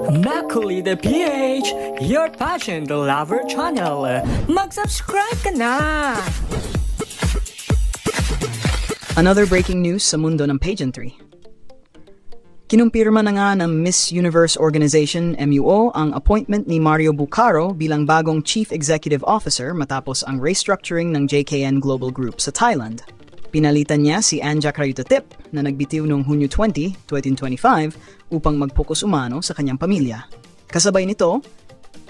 Macaulay the PH, your passion the lover channel. Mag-subscribe ka na! Another breaking news sa mundo ng pageantry. Kinumpirma na nga ng Miss Universe Organization MUO ang appointment ni Mario Bucaro bilang bagong Chief Executive Officer matapos ang restructuring ng JKN Global Group sa Thailand. Pinalitan niya si Anja Krayutatip na nagbitiw noong Hunyo 20, 2025 upang mag-focus umano sa kanyang pamilya. Kasabay nito,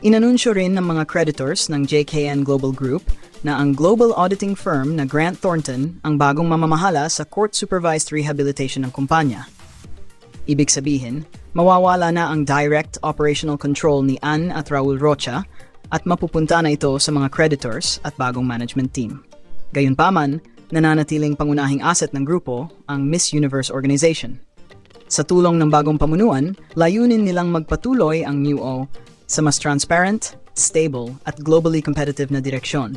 inanunsyo rin ng mga creditors ng JKN Global Group na ang global auditing firm na Grant Thornton ang bagong mamamahala sa court-supervised rehabilitation ng kumpanya. Ibig sabihin, mawawala na ang direct operational control ni Ann at Raul Rocha at mapupunta na ito sa mga creditors at bagong management team. Gayunpaman, nananatiling pangunahing asset ng grupo ang Miss Universe Organization. Sa tulong ng bagong pamunuan, layunin nilang magpatuloy ang MUO sa mas transparent, stable at globally competitive na direksyon.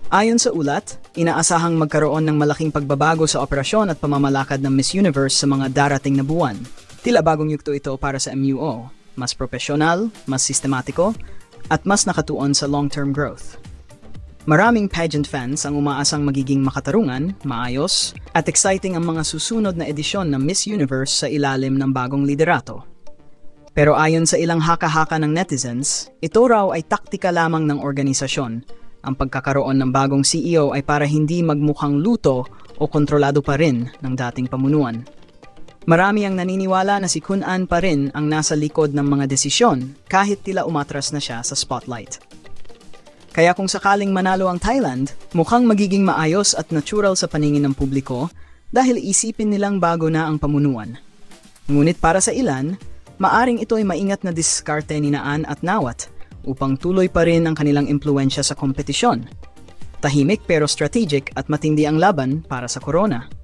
Ayon sa ulat, inaasahang magkaroon ng malaking pagbabago sa operasyon at pamamalakad ng Miss Universe sa mga darating na buwan. Tila bagong yugto ito para sa MUO, mas profesional, mas sistematiko, at mas nakatuon sa long-term growth. Maraming pageant fans ang umaasang magiging makatarungan, maayos, at exciting ang mga susunod na edisyon ng Miss Universe sa ilalim ng bagong liderato. Pero ayon sa ilang haka-haka ng netizens, ito raw ay taktika lamang ng organisasyon. Ang pagkakaroon ng bagong CEO ay para hindi magmukhang luto o kontrolado pa rin ng dating pamunuan. Marami ang naniniwala na si Kun An pa rin ang nasa likod ng mga desisyon kahit tila umatras na siya sa spotlight. Kaya kung sakaling manalo ang Thailand, mukhang magiging maayos at natural sa paningin ng publiko dahil isipin nilang bago na ang pamunuan. Ngunit para sa ilan, maaring ito ay maingat na diskarte ni Naan at Nawat upang tuloy pa rin ang kanilang impluensya sa kompetisyon. Tahimik pero strategic at matindi ang laban para sa corona.